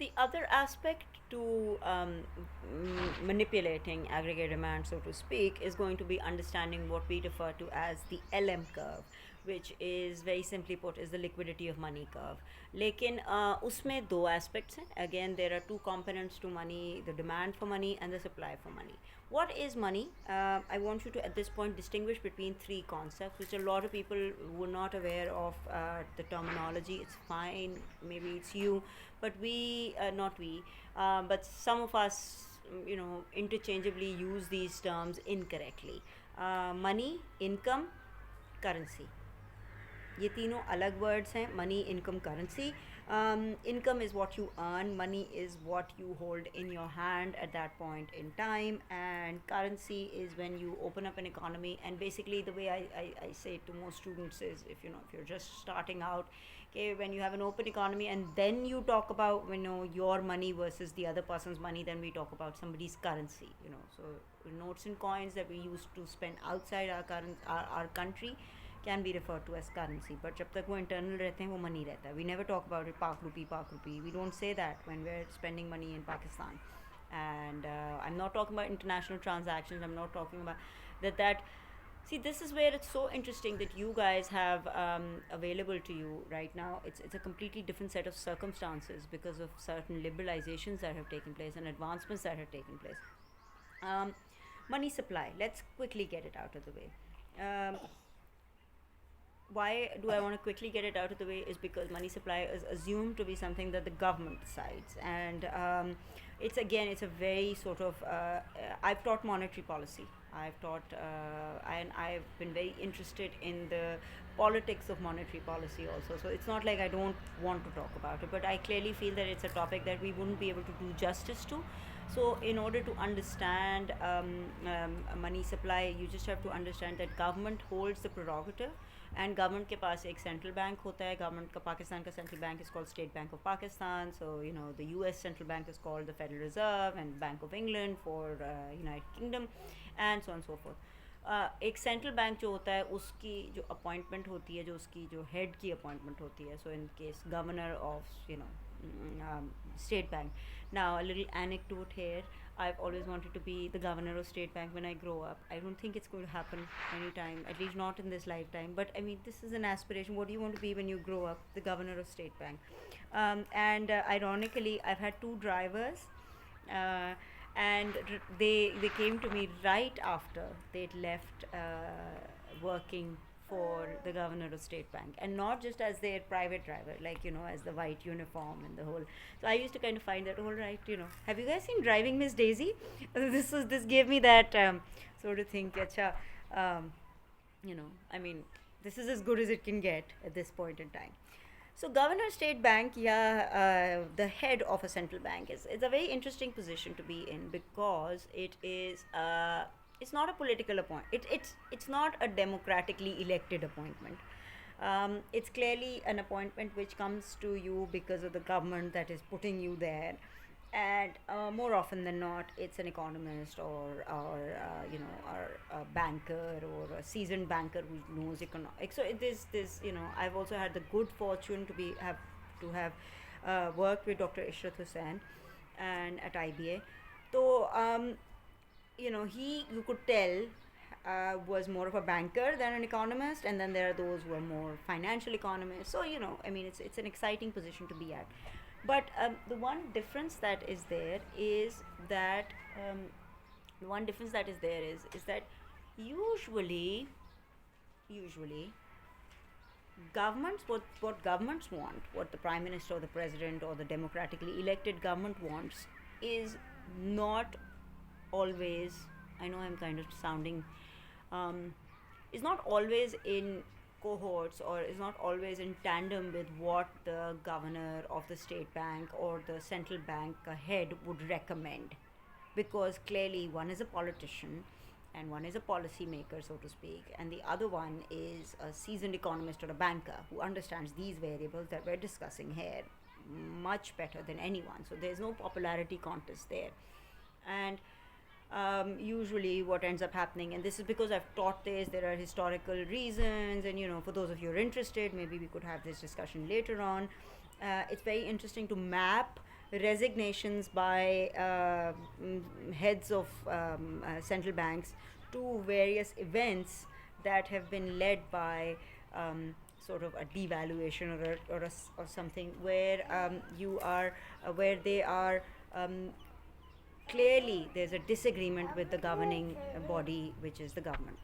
The other aspect to manipulating aggregate demand, so to speak, is going to be understanding what we refer to as the LM curve, which is very simply put is the liquidity of money curve. लेकिन उसमें दो aspects हैं. Again, there are two components to money: the demand for money and the supply for money. What is money? I want you to at this point distinguish between three concepts, which a lot of people were not aware of the terminology. It's fine, maybe it's you, but we, not we, but some of us, interchangeably use these terms incorrectly. Money, income, currency. ये तीनों अलग words हैं. Money, income, currency. Income is what you earn, money is what you hold in your hand at that point in time, and currency is when you open up an economy. And basically the way I say it to most students is, if you're just starting out, okay, when you have an open economy and then you talk about your money versus the other person's money, then we talk about somebody's currency. So notes and coins that we use to spend outside our country can be referred to as currency, but जब तक वो internal रहते हैं वो money रहता है. We never talk about it Pak rupee. We don't say that when we're spending money in Pakistan. And I'm not talking about international transactions. I'm not talking about that. See, this is where it's so interesting that you guys have available to you right now. It's a completely different set of circumstances because of certain liberalizations that have taken place and advancements that have taken place. Money supply. Let's quickly get it out of the way. Why do I want to quickly get it out of the way is because money supply is assumed to be something that the government decides. And it's a very sort of, I've taught monetary policy. And I've been very interested in the politics of monetary policy also. So it's not like I don't want to talk about it, but I clearly feel that it's a topic that we wouldn't be able to do justice to. So in order to understand money supply, you just have to understand that government holds the prerogative, and government के पास एक central bank होता है. Government का पाकिस्तान का central bank is called State Bank of Pakistan. So the US central bank is called the Federal Reserve, and Bank of England for United Kingdom, and so on and so forth. एक central bank जो होता है उसकी जो appointment होती है, जो उसकी जो हेड की अपॉइंटमेंट होती है. So in case governor of State Bank. Now, a little anecdote here. I've always wanted to be the governor of State Bank when I grow up. I don't think it's going to happen anytime, at least not in this lifetime. But I mean, this is an aspiration. What do you want to be when you grow up? The governor of State Bank. And ironically, I've had two drivers. And they came to me right after they'd left working for the governor of State Bank, and not just as their private driver, like as the white uniform and the whole. So I used to kind of find that, all right, have you guys seen Driving Miss Daisy? This gave me that sort of thing. Acha, I mean, this is as good as it can get at this point in time. So governor of State Bank, yeah, the head of a central bank is a very interesting position to be in, because it is it's not a political appointment. It's not a democratically elected appointment. It's clearly an appointment which comes to you because of the government that is putting you there. And more often than not, it's an economist or a banker or a seasoned banker who knows economics. So it is this. I've also had the good fortune to have worked with Dr. Ishrat Hussain and at IBA. So you could tell was more of a banker than an economist, and then there are those who are more financial economists. So I mean, it's an exciting position to be at. But the one difference that is there is that usually governments, what governments want, what the prime minister or the president or the democratically elected government wants, is not always, I know I'm kind of sounding, is not always in cohorts, or is not always in tandem with what the governor of the state bank or the central bank head would recommend. Because clearly one is a politician and one is a policy maker, so to speak, and the other one is a seasoned economist or a banker who understands these variables that we're discussing here much better than anyone. So there's no popularity contest there. And usually what ends up happening, and this is because I've taught this, there are historical reasons, and for those of you who are interested, maybe we could have this discussion later on. It's very interesting to map resignations by heads of central banks to various events that have been led by sort of a devaluation or something where you are where they are clearly there's a disagreement with the governing body, which is the government.